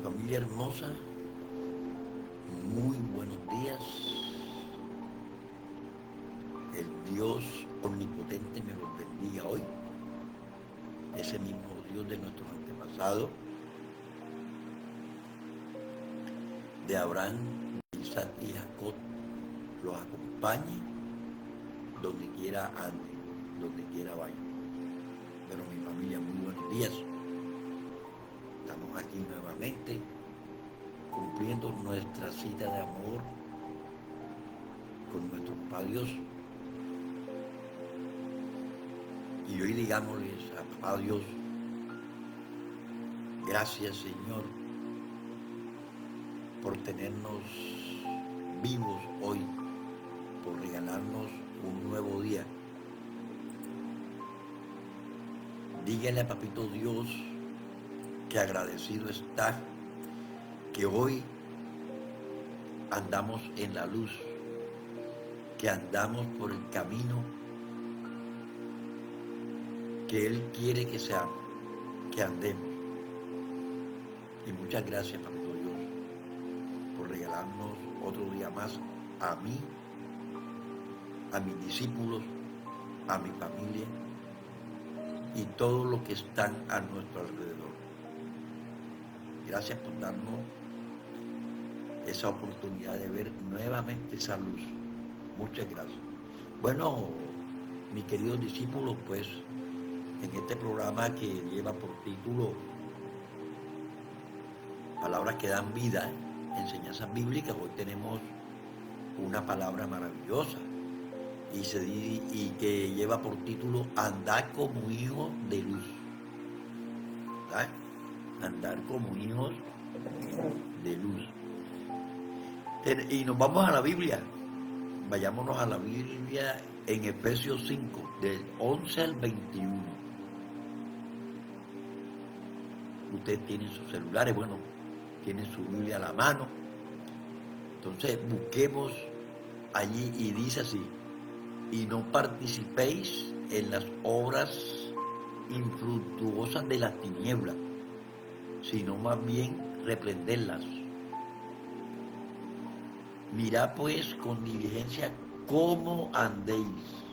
Familia hermosa, muy buenos días. El Dios omnipotente me los bendiga hoy. Ese mismo Dios de nuestros antepasados, de Abraham, Isaac y Jacob, los acompañe donde quiera anden, donde quiera vayan. Pero mi familia, muy buenos días. Estamos aquí nuevamente cumpliendo nuestra cita de amor con nuestro Papá Dios. Y hoy digámosles a Papá Dios, gracias Señor por tenernos vivos hoy, por regalarnos un nuevo día. Dígale a Papito Dios que agradecido está, que hoy andamos en la luz, que andamos por el camino que Él quiere que seamos, que andemos. Y muchas gracias, Papito Dios, por regalarnos otro día más a mí, a mis discípulos, a mi familia y todos los que están a nuestro alrededor. Gracias por darnos esa oportunidad de ver nuevamente esa luz. Muchas gracias. Bueno, mis queridos discípulos, pues en este programa que lleva por título Palabras que dan vida, enseñanzas bíblicas, hoy tenemos una palabra maravillosa y que lleva por título Andar como hijos de luz. ¿Verdad? Andar como hijos de luz. Y nos vamos a la Biblia. Vayámonos a la Biblia en Efesios 5, del 11 al 21. Ustedes tienen sus celulares, bueno, tienen su Biblia a la mano. Entonces busquemos allí y dice así: y no participéis en las obras infructuosas de las tinieblas, sino más bien reprenderlas. Mirad pues con diligencia cómo andéis,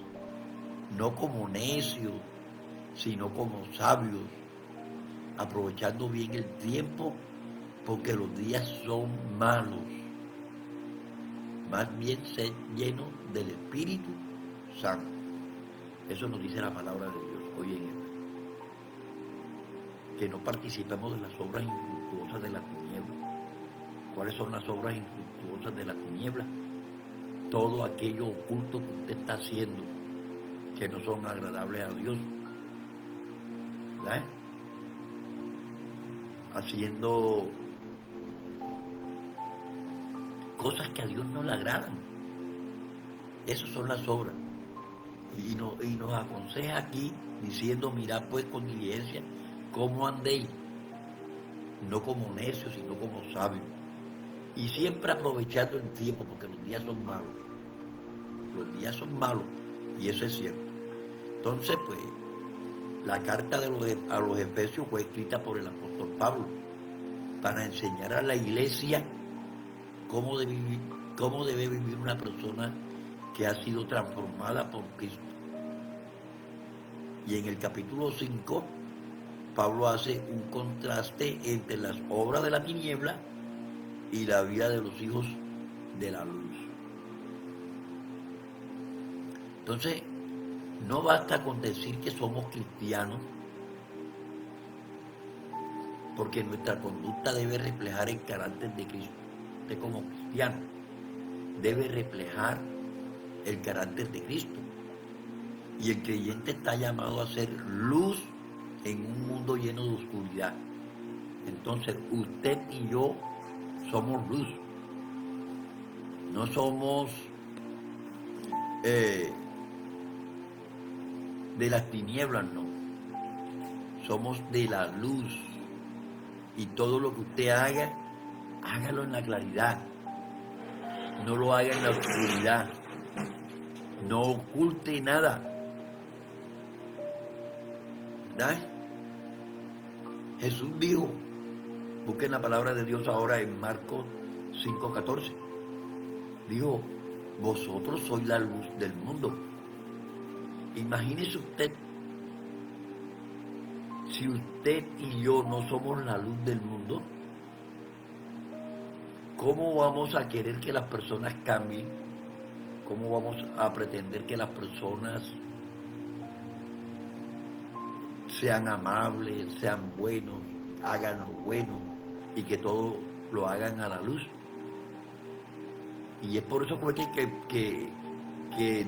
no como necios, sino como sabios, aprovechando bien el tiempo, porque los días son malos. Más bien sed llenos del Espíritu Santo. Eso nos dice la palabra de Dios hoy en él. Que no participemos de las obras infructuosas de la tiniebla. ¿Cuáles son las obras infructuosas de la tiniebla? Todo aquello oculto que usted está haciendo, que no son agradables a Dios. ¿Verdad? Haciendo cosas que a Dios no le agradan. Esas son las obras. Y nos aconseja aquí diciendo: mirad pues con diligencia cómo andéis, no como necios, sino como sabios. Y siempre aprovechando el tiempo, porque los días son malos. Los días son malos, y eso es cierto. Entonces, pues, la carta a los Efesios fue escrita por el apóstol Pablo para enseñar a la iglesia cómo debe vivir una persona que ha sido transformada por Cristo. Y en el capítulo 5, Pablo hace un contraste entre las obras de la tiniebla y la vida de los hijos de la luz. Entonces, no basta con decir que somos cristianos, porque nuestra conducta debe reflejar el carácter de Cristo. Usted como cristiano debe reflejar el carácter de Cristo. Y el creyente está llamado a ser luz en un mundo lleno de oscuridad. Entonces, usted y yo somos luz. No somos de las tinieblas, no. Somos de la luz. Y todo lo que usted haga, hágalo en la claridad. No lo haga en la oscuridad. No oculte nada. ¿Verdad? Jesús dijo: Busquen la palabra de Dios ahora en Marcos 5:14. Dijo, vosotros sois la luz del mundo. Imagínese usted, si usted y yo no somos la luz del mundo, ¿cómo vamos a querer que las personas cambien? ¿Cómo vamos a pretender que las personas sean amables, sean buenos, hagan lo bueno y que todo lo hagan a la luz? Y es por eso fue que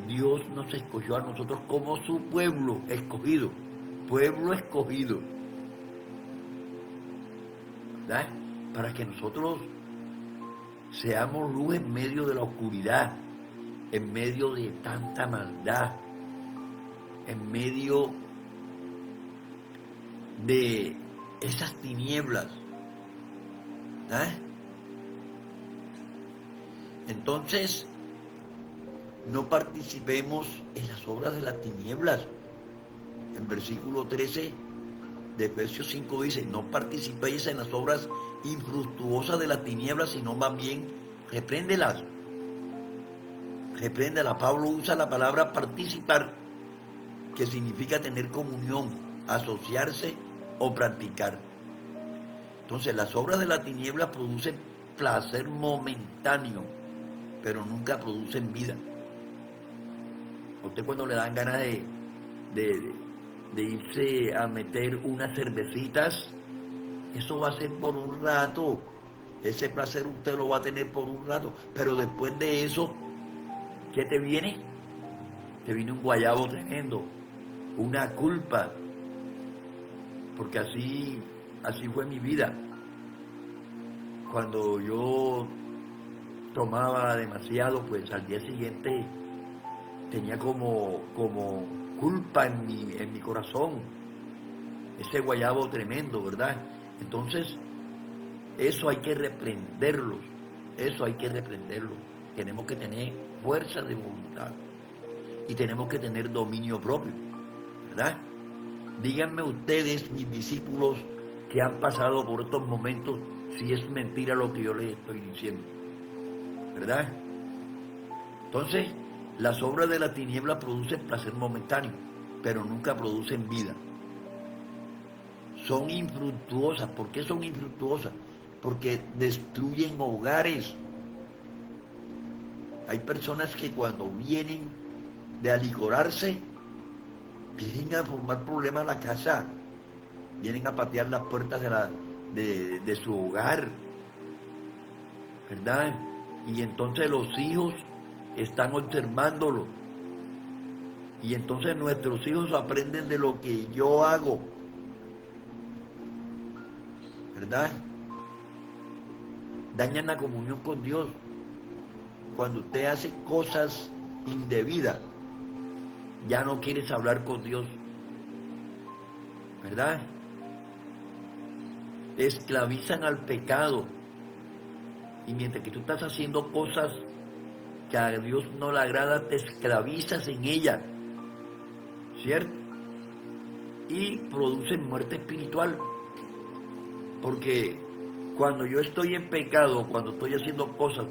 Dios nos escogió a nosotros como su pueblo escogido, ¿verdad? Para que nosotros seamos luz en medio de la oscuridad, en medio de tanta maldad, en medio de esas tinieblas, ¿verdad? Entonces, no participemos en las obras de las tinieblas. En versículo 13 de Efesios 5 dice, no participéis en las obras infructuosas de las tinieblas, sino más bien repréndelas. Repréndelas. Pablo usa la palabra participar, que significa tener comunión, asociarse o practicar. Entonces, las obras de la tiniebla producen placer momentáneo, pero nunca producen vida. A usted cuando le dan ganas de irse a meter unas cervecitas, eso va a ser por un rato. Ese placer usted lo va a tener por un rato, pero después de eso, ¿qué te viene? Te viene un guayabo tremendo, una culpa, porque así fue mi vida. Cuando yo tomaba demasiado, pues al día siguiente tenía como culpa en mi corazón, ese guayabo tremendo, ¿verdad? Entonces, eso hay que reprenderlo. Tenemos que tener fuerza de voluntad y tenemos que tener dominio propio, ¿verdad? Díganme ustedes, mis discípulos, que han pasado por estos momentos, si es mentira lo que yo les estoy diciendo, ¿verdad? Entonces, las obras de la tiniebla producen placer momentáneo, pero nunca producen vida. Son infructuosas. ¿Por qué son infructuosas? Porque destruyen hogares. Hay personas que cuando vienen de alicorarse, vienen a formar problemas en la casa, vienen a patear las puertas de su hogar, ¿verdad? Y entonces los hijos están observándolo. Y entonces nuestros hijos aprenden de lo que yo hago, ¿verdad? Dañan la comunión con Dios. Cuando usted hace cosas indebidas, ya no quieres hablar con Dios, ¿verdad? Te esclavizan al pecado. Y mientras que tú estás haciendo cosas que a Dios no le agrada, te esclavizas en ella, ¿cierto? Y producen muerte espiritual. Porque cuando yo estoy en pecado, cuando estoy haciendo cosas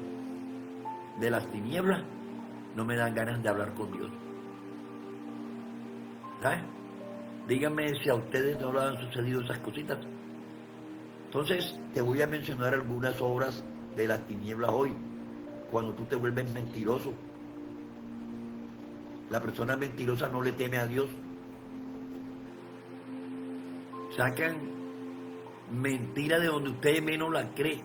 de las tinieblas, no me dan ganas de hablar con Dios, ¿sabes? Díganme si a ustedes no le han sucedido esas cositas. Entonces, te voy a mencionar algunas obras de las tinieblas hoy. Cuando tú te vuelves mentiroso, la persona mentirosa no le teme a Dios. Sacan mentira de donde usted menos la cree.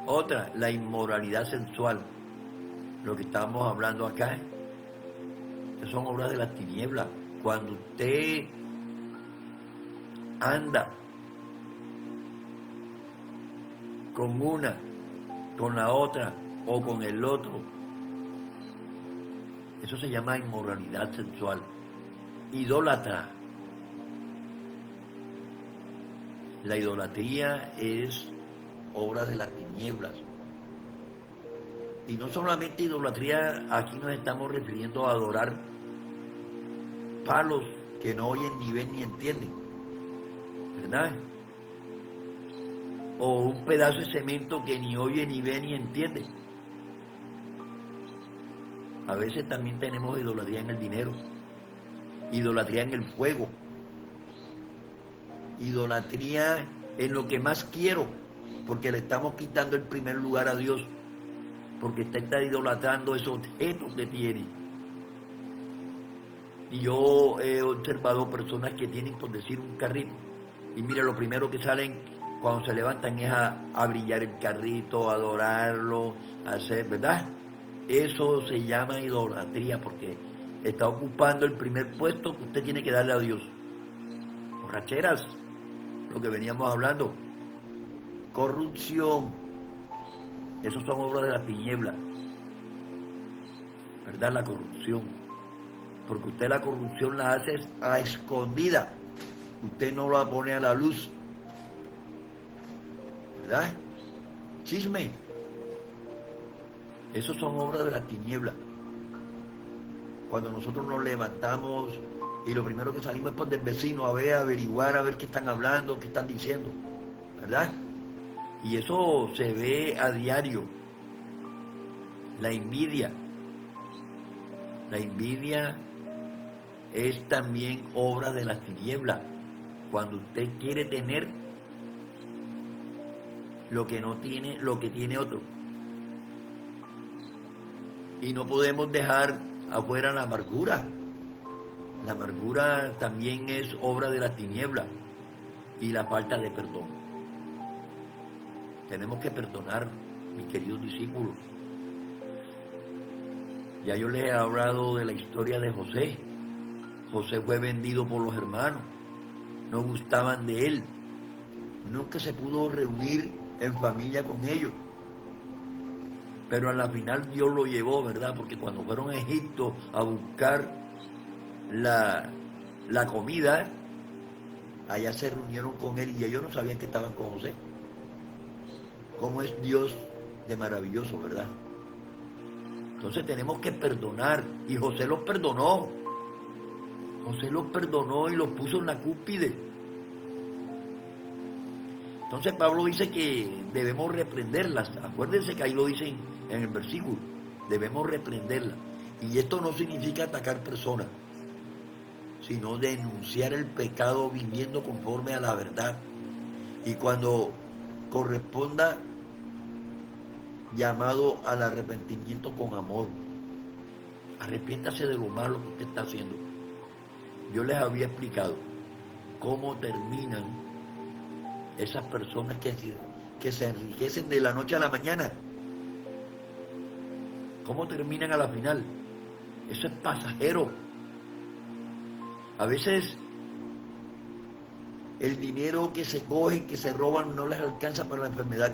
Otra, la inmoralidad sexual. Lo que estamos hablando acá, que son obras de las tinieblas. Cuando usted anda con una, con la otra o con el otro, eso se llama inmoralidad sexual. Idólatra. La idolatría es obra de las tinieblas. Y no solamente idolatría, aquí nos estamos refiriendo a adorar palos que no oyen ni ven ni entienden, ¿verdad? o un pedazo de cemento que ni oye, ni ve, ni entiende. A veces también tenemos idolatría en el dinero, idolatría en el fuego, idolatría en lo que más quiero, porque le estamos quitando el primer lugar a Dios, porque usted está idolatrando esos objetos que tiene. Y yo he observado personas que tienen, por decir, un carrito, y mira, lo primero que salen cuando se levantan es a brillar el carrito, a adorarlo, a hacer, ¿verdad? Eso se llama idolatría, porque está ocupando el primer puesto que usted tiene que darle a Dios. Borracheras, lo que veníamos hablando, corrupción, esos son obras de la tiniebla, ¿verdad? La corrupción, porque usted la corrupción la hace a escondida, usted no la pone a la luz, ¿verdad? Chisme, esos son obras de la tiniebla. Cuando nosotros nos levantamos y lo primero que salimos es por del vecino a ver, a averiguar, a ver qué están hablando, qué están diciendo, ¿verdad? Y eso se ve a diario. La envidia es también obra de las tinieblas. Cuando usted quiere tener lo que no tiene, lo que tiene otro. Y no podemos dejar afuera la amargura. La amargura también es obra de la tiniebla y la falta de perdón. Tenemos que perdonar, mis queridos discípulos. Ya yo les he hablado de la historia de José. José fue vendido por los hermanos. No gustaban de él. Nunca se pudo reunir en familia con ellos. Pero a la final Dios lo llevó, ¿verdad? Porque cuando fueron a Egipto a buscar la comida, allá se reunieron con él y ellos no sabían que estaban con José. ¿Cómo es Dios de maravilloso, verdad? Entonces tenemos que perdonar, y José los perdonó. José los perdonó y los puso en la cúspide. Entonces Pablo dice que debemos reprenderlas. Acuérdense que ahí lo dicen en el versículo. Debemos reprenderlas. Y esto no significa atacar personas, sino denunciar el pecado viviendo conforme a la verdad. Y cuando corresponda, llamado al arrepentimiento con amor. Arrepiéntase de lo malo que usted está haciendo. Yo les había explicado cómo terminan esas personas que se enriquecen de la noche a la mañana. ¿Cómo terminan a la final? Eso es pasajero. A veces el dinero que se cogen, que se roban, no les alcanza para la enfermedad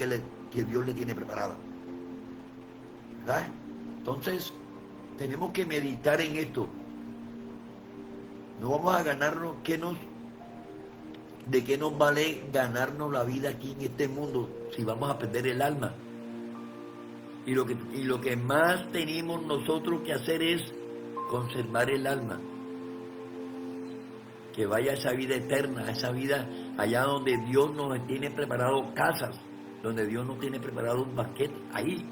que Dios le tiene preparada, ¿verdad? Entonces, tenemos que meditar en esto. No vamos a ganarnos, ¿de qué nos vale ganarnos la vida aquí en este mundo si vamos a perder el alma? Y lo que más tenemos nosotros que hacer es conservar el alma. Que vaya a esa vida eterna, a esa vida allá donde Dios nos tiene preparado casas, donde Dios nos tiene preparado un banquete. Ahí,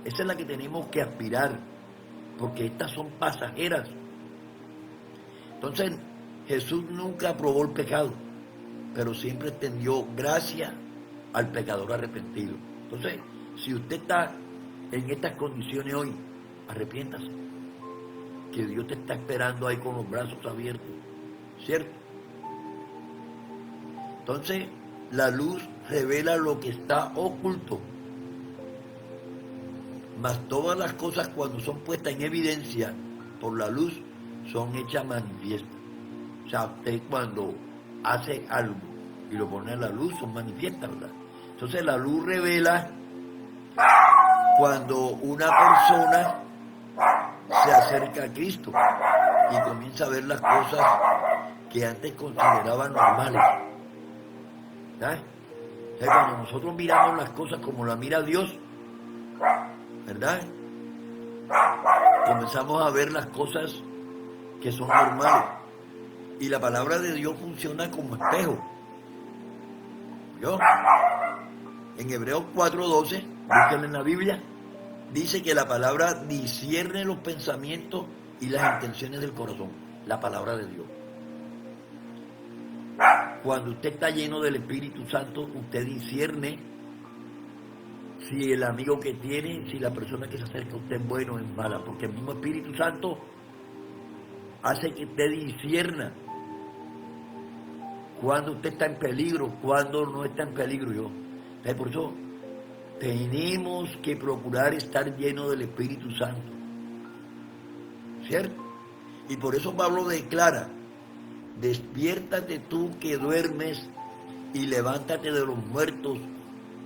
esa es la que tenemos que aspirar, porque estas son pasajeras. Entonces, Jesús nunca aprobó el pecado, pero siempre extendió gracia al pecador arrepentido. Entonces, si usted está en estas condiciones hoy, arrepiéntase, que Dios te está esperando ahí con los brazos abiertos, ¿cierto? Entonces, la luz revela lo que está oculto, mas todas las cosas cuando son puestas en evidencia por la luz son hechas manifiestas. O sea, usted cuando hace algo y lo pone a la luz, son manifiestas, ¿verdad? Entonces la luz revela cuando una persona se acerca a Cristo y comienza a ver las cosas que antes consideraba normales, ¿verdad? O sea, cuando nosotros miramos las cosas como la mira Dios, ¿verdad? Comenzamos a ver las cosas que son normales. Y la palabra de Dios funciona como espejo. ¿Yo? En Hebreos 4:12, búsquenlo en la Biblia, dice que la palabra discierne los pensamientos y las intenciones del corazón. La palabra de Dios. Cuando usted está lleno del Espíritu Santo, usted discierne si el amigo que tiene, si la persona que se acerca a usted es buena o es mala, porque el mismo Espíritu Santo hace que usted discierna cuando usted está en peligro, cuando no está en peligro. Entonces, por eso tenemos que procurar estar llenos del Espíritu Santo, ¿cierto? Y por eso Pablo declara: despiértate tú que duermes y levántate de los muertos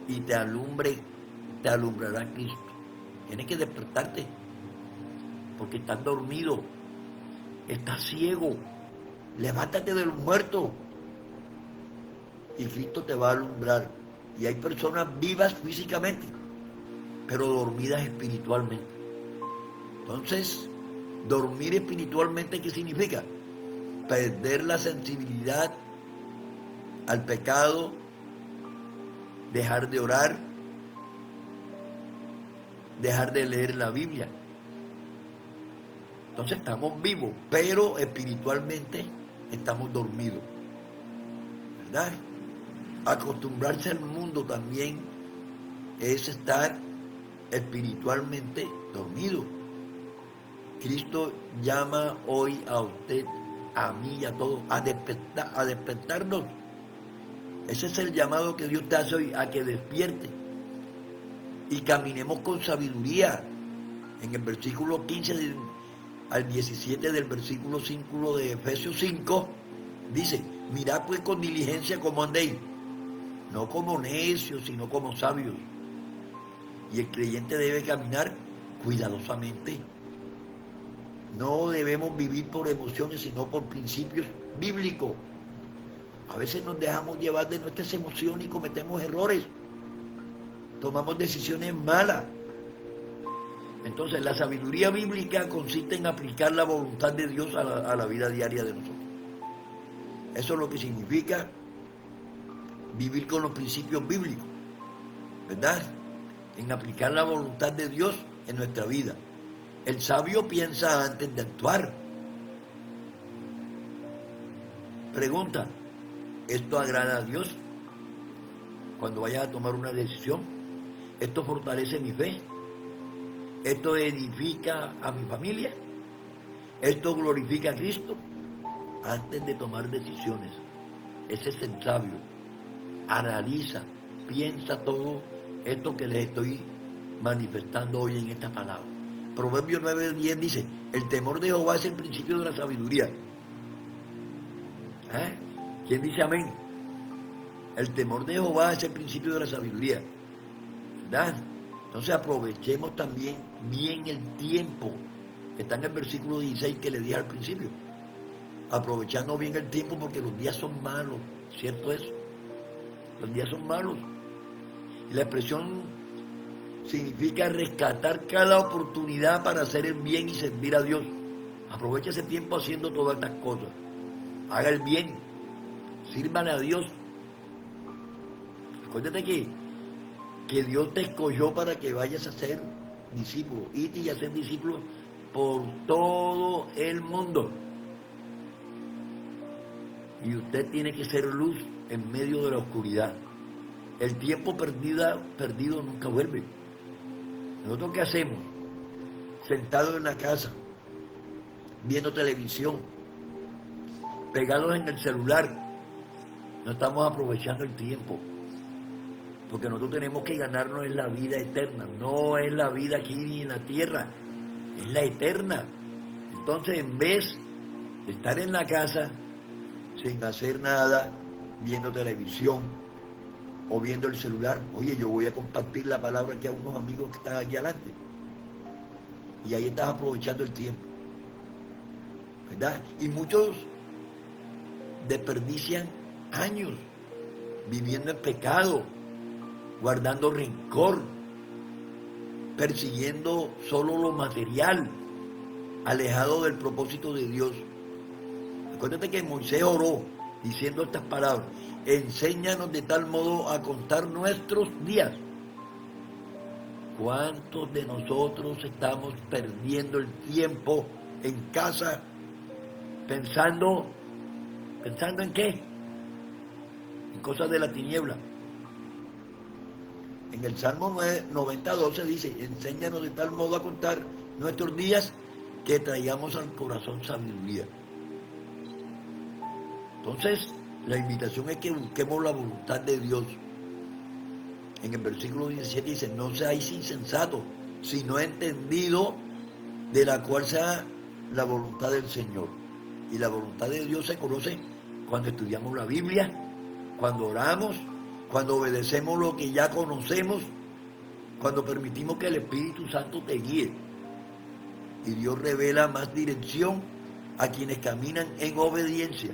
y te alumbrará Cristo. Tienes que despertarte, porque estás dormido, estás ciego. Levántate de los muertos y Cristo te va a alumbrar. Y hay personas vivas físicamente, pero dormidas espiritualmente. Entonces, dormir espiritualmente, ¿qué significa? Perder la sensibilidad al pecado, dejar de orar, dejar de leer la Biblia. Entonces estamos vivos, pero espiritualmente estamos dormidos, ¿verdad? Acostumbrarse al mundo también es estar espiritualmente dormido. Cristo llama hoy a usted, a mí y a todos a despertarnos. Ese es el llamado que Dios te hace hoy, a que despierte y caminemos con sabiduría. En el versículo 15 al 17 del versículo 5 de Efesios 5 dice: mirad pues con diligencia cómo andéis, no como necios, sino como sabios. Y el creyente debe caminar cuidadosamente. No debemos vivir por emociones, sino por principios bíblicos. A veces nos dejamos llevar de nuestras emociones y cometemos errores. Tomamos decisiones malas. Entonces, la sabiduría bíblica consiste en aplicar la voluntad de Dios a la vida diaria de nosotros. Eso es lo que significa vivir con los principios bíblicos, ¿verdad? En aplicar la voluntad de Dios en nuestra vida. El sabio piensa antes de actuar. Pregunta: ¿esto agrada a Dios? Cuando vayas a tomar una decisión, ¿esto fortalece mi fe? ¿Esto edifica a mi familia? ¿Esto glorifica a Cristo? Antes de tomar decisiones, ese es el sabio. Analiza, piensa todo esto que les estoy manifestando hoy en esta palabra. Proverbios 9:10 dice: el temor de Jehová es el principio de la sabiduría. ¿Quién dice amén? El temor de Jehová es el principio de la sabiduría, ¿verdad? Entonces aprovechemos también bien el tiempo, que está en el versículo 16 que le dije al principio. Aprovechando bien el tiempo, porque los días son malos, ¿cierto eso? Los días son malos. Y la expresión significa rescatar cada oportunidad para hacer el bien y servir a Dios. Aprovecha ese tiempo haciendo todas estas cosas. Haga el bien, sírvale a Dios. Acuérdate que Dios te escogió para que vayas a ser discípulo. Irte y a ser discípulo por todo el mundo. Y usted tiene que ser luz en medio de la oscuridad. El tiempo perdido nunca vuelve. ¿Nosotros qué hacemos? Sentados en la casa, viendo televisión, pegados en el celular, no estamos aprovechando el tiempo. Porque nosotros tenemos que ganarnos en la vida eterna. No es la vida aquí ni en la tierra, es la eterna. Entonces, en vez de estar en la casa sin hacer nada, viendo televisión o viendo el celular, oye, yo voy a compartir la palabra aquí a unos amigos que están aquí adelante. Y ahí estás aprovechando el tiempo, ¿verdad? Y muchos desperdician años viviendo en pecado, guardando rencor, persiguiendo solo lo material, alejado del propósito de Dios. Acuérdate que Moisés oró diciendo estas palabras: enséñanos de tal modo a contar nuestros días. ¿Cuántos de nosotros estamos perdiendo el tiempo en casa pensando en qué? En cosas de la tiniebla. En el Salmo 90:12 dice, enséñanos de tal modo a contar nuestros días que traigamos al corazón sabiduría. Entonces, la invitación es que busquemos la voluntad de Dios. En el versículo 17 dice, no seáis insensatos, sino entendido de la cual sea la voluntad del Señor. Y la voluntad de Dios se conoce cuando estudiamos la Biblia, cuando oramos, cuando obedecemos lo que ya conocemos, cuando permitimos que el Espíritu Santo te guíe. Y Dios revela más dirección a quienes caminan en obediencia.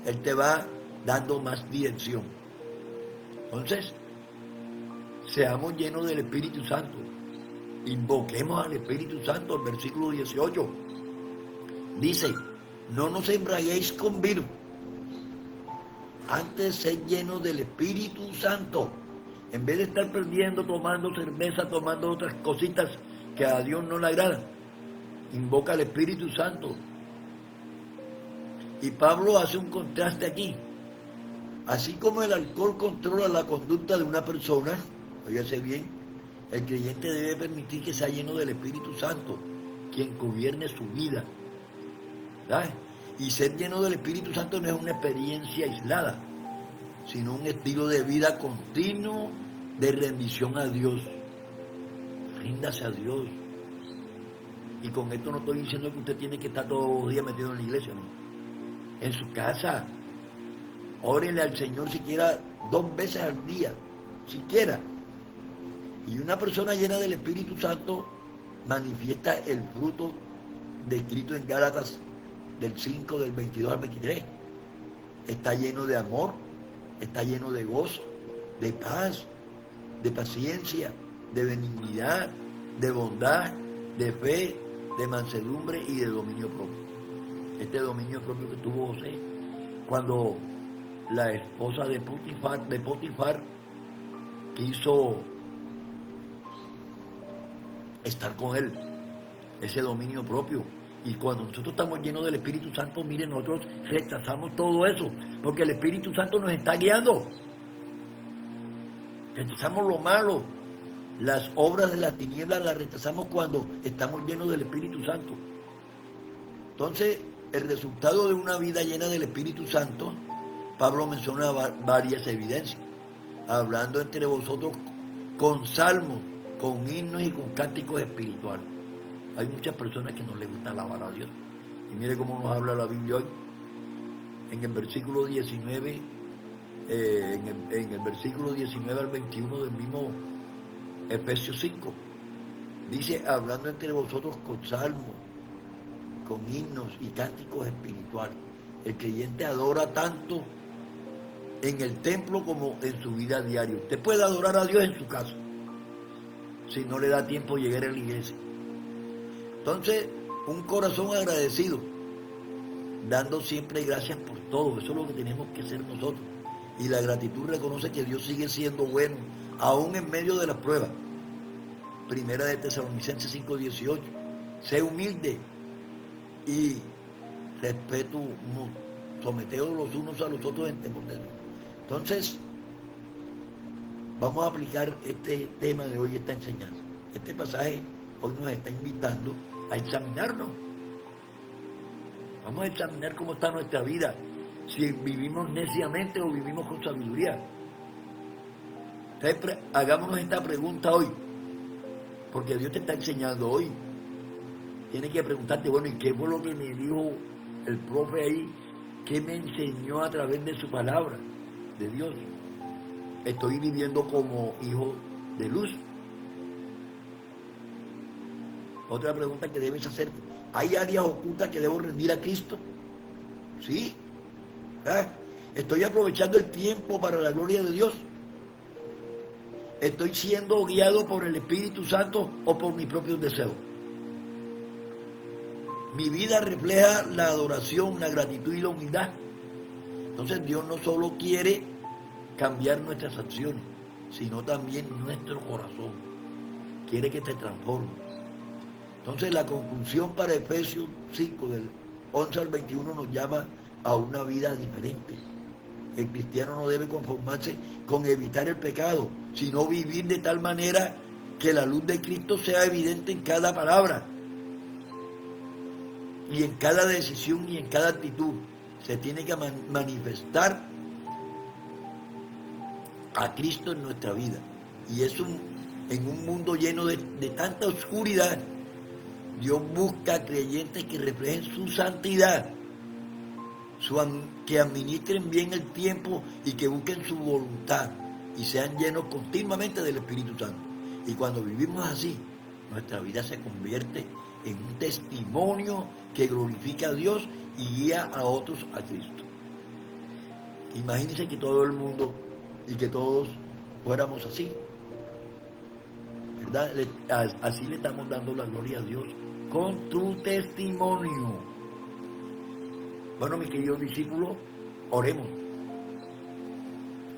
Él te va dando más dirección. Entonces, seamos llenos del Espíritu Santo. Invoquemos al Espíritu Santo. El versículo 18 dice, no nos embriaguéis con vino, antes sed llenos del Espíritu Santo. En vez de estar perdiendo, tomando cerveza, tomando otras cositas que a Dios no le agradan, invoca al Espíritu Santo. Y Pablo hace un contraste aquí. Así como el alcohol controla la conducta de una persona, óigase bien, el creyente debe permitir que sea lleno del Espíritu Santo, quien gobierne su vida. ¿Sabes? Y ser lleno del Espíritu Santo no es una experiencia aislada, sino un estilo de vida continuo de rendición a Dios. Ríndase a Dios. Y con esto no estoy diciendo que usted tiene que estar todos los días metido en la iglesia, no. En su casa, órele al Señor siquiera 2 veces al día, siquiera. Y una persona llena del Espíritu Santo manifiesta el fruto descrito en Gálatas del 5, del 22 al 23. Está lleno de amor, está lleno de gozo, de paz, de paciencia, de benignidad, de bondad, de fe, de mansedumbre y de dominio propio. Este dominio propio que tuvo José cuando la esposa de Potifar quiso estar con él, ese dominio propio. Y cuando nosotros estamos llenos del Espíritu Santo, miren, nosotros rechazamos todo eso, porque el Espíritu Santo nos está guiando. Rechazamos lo malo, las obras de las tinieblas las rechazamos cuando estamos llenos del Espíritu Santo. Entonces, el resultado de una vida llena del Espíritu Santo, Pablo menciona varias evidencias, hablando entre vosotros con salmos, con himnos y con cánticos espirituales. Hay muchas personas que no les gusta alabar a Dios. Y mire cómo nos habla la Biblia hoy. En el versículo 19, en el versículo 19 al 21 del mismo Efesios 5, dice, hablando entre vosotros con salmos, con himnos y cánticos espirituales. El creyente adora tanto en el templo como en su vida diaria. Usted puede adorar a Dios en su casa, si no le da tiempo llegar a la iglesia. Entonces, un corazón agradecido, dando siempre gracias por todo. Eso es lo que tenemos que hacer nosotros. Y la gratitud reconoce que Dios sigue siendo bueno, aún en medio de las pruebas. Primera de Tesalonicenses 5:18. Sé humilde y respeto, someteos los unos a los otros en temor de Dios. Entonces, vamos a aplicar este tema de hoy, esta enseñanza. Este pasaje hoy nos está invitando a examinarnos. Vamos a examinar cómo está nuestra vida, si vivimos neciamente o vivimos con sabiduría. Entonces, hagámonos esta pregunta hoy, porque Dios te está enseñando hoy. Tienes que preguntarte, bueno, ¿y qué fue lo que me dijo el profe ahí? ¿Qué me enseñó a través de su palabra, de Dios? ¿Estoy viviendo como hijo de luz? Otra pregunta que debes hacer, ¿hay áreas ocultas que debo rendir a Cristo? ¿Sí? ¿Estoy aprovechando el tiempo para la gloria de Dios? ¿Estoy siendo guiado por el Espíritu Santo o por mis propios deseos? Mi vida refleja la adoración, la gratitud y la humildad. Entonces Dios no solo quiere cambiar nuestras acciones, sino también nuestro corazón. Quiere que te transforme. Entonces la conclusión para Efesios 5, del 11 al 21, nos llama a una vida diferente. El cristiano no debe conformarse con evitar el pecado, sino vivir de tal manera que la luz de Cristo sea evidente en cada palabra, y en cada decisión y en cada actitud. Se tiene que manifestar a Cristo en nuestra vida. Y eso en un mundo lleno de tanta oscuridad, Dios busca creyentes que reflejen su santidad, que administren bien el tiempo y que busquen su voluntad y sean llenos continuamente del Espíritu Santo. Y cuando vivimos así, nuestra vida se convierte en un testimonio que glorifica a Dios y guía a otros a Cristo. Imagínense que todo el mundo y que todos fuéramos así, ¿verdad? Así le estamos dando la gloria a Dios con tu testimonio. Bueno, mis queridos discípulos, oremos.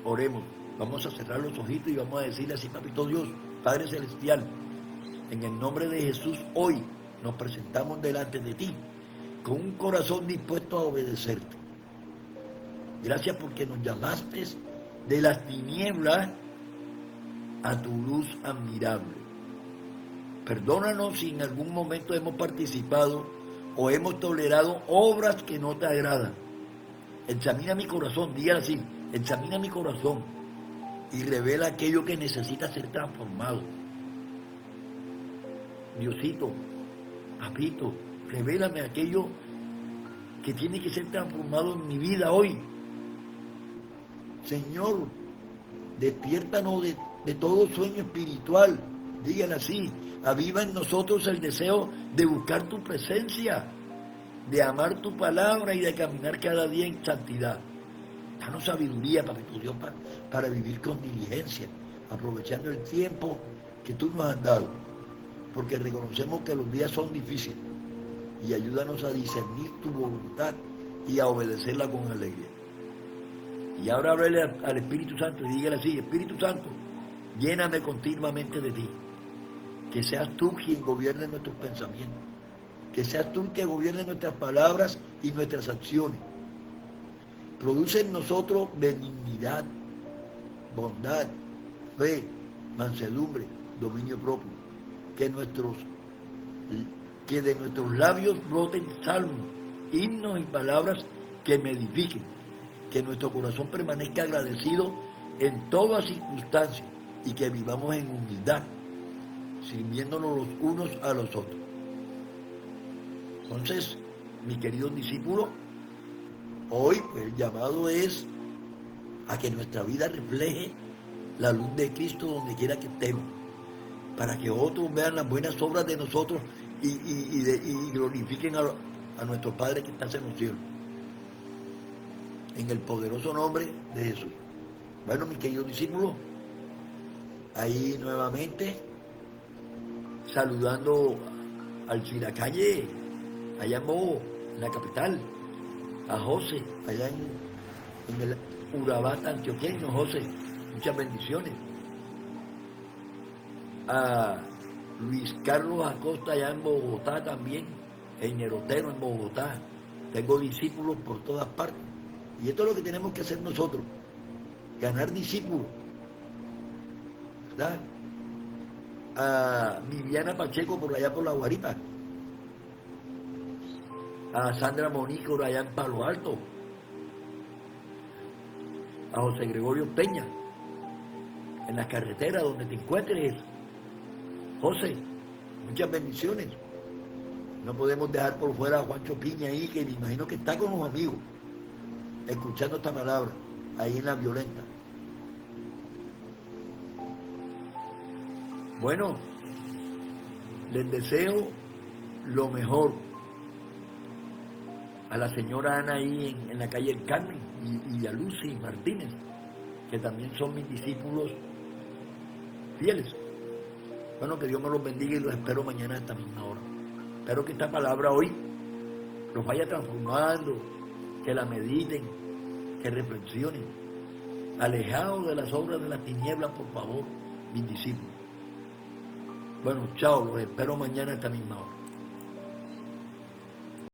Oremos. Vamos a cerrar los ojitos y vamos a decirle así: Papito Dios, Padre Celestial, en el nombre de Jesús, hoy nos presentamos delante de ti con un corazón dispuesto a obedecerte. Gracias porque nos llamaste de las tinieblas a tu luz admirable. Perdónanos si en algún momento hemos participado o hemos tolerado obras que no te agradan. Examina mi corazón, dígale así: examina mi corazón y revela aquello que necesita ser transformado. Diosito, Papito, revélame aquello que tiene que ser transformado en mi vida hoy. Señor, despiértanos de todo sueño espiritual, dígale así. Aviva en nosotros el deseo de buscar tu presencia, de amar tu palabra y de caminar cada día en santidad. Danos sabiduría, Papito Dios, para vivir con diligencia, aprovechando el tiempo que tú nos has dado, porque reconocemos que los días son difíciles, y ayúdanos a discernir tu voluntad y a obedecerla con alegría. Y ahora háblale al Espíritu Santo y dígale así: Espíritu Santo, lléname continuamente de ti. Que seas tú quien gobierne nuestros pensamientos, que seas tú quien gobierne nuestras palabras y nuestras acciones. Produce en nosotros benignidad, bondad, fe, mansedumbre, dominio propio. Que de nuestros labios broten salmos, himnos y palabras que me edifiquen. Que nuestro corazón permanezca agradecido en todas circunstancias y que vivamos en humildad, sirviéndonos los unos a los otros. Entonces, mis queridos discípulos, hoy el llamado es a que nuestra vida refleje la luz de Cristo donde quiera que estemos, para que otros vean las buenas obras de nosotros y glorifiquen a nuestro Padre que está en los cielos. En el poderoso nombre de Jesús. Bueno, mis queridos discípulos, ahí nuevamente saludando al Chiracalle, allá en Bobo, en la capital, a José, allá en el Urabá antioqueño. José, muchas bendiciones. A Luis Carlos Acosta, allá en Bogotá también, en Ñerotero, en Bogotá. Tengo discípulos por todas partes. Y esto es lo que tenemos que hacer nosotros, ganar discípulos, ¿verdad? A Viviana Pacheco por allá por La Guaripa, a Sandra Monique por allá en Palo Alto, a José Gregorio Peña, en la carretera donde te encuentres. José, muchas bendiciones. No podemos dejar por fuera a Juancho Piña ahí, que me imagino que está con los amigos, escuchando esta palabra, ahí en La Violenta. Bueno, les deseo lo mejor a la señora Ana ahí en la calle El Carmen y a Lucy Martínez, que también son mis discípulos fieles. Bueno, que Dios me los bendiga y los espero mañana a esta misma hora. Espero que esta palabra hoy los vaya transformando, que la mediten, que reflexionen Alejaos de las obras de las tinieblas, por favor, mis discípulos. Bueno, chao, los espero mañana a esta misma hora.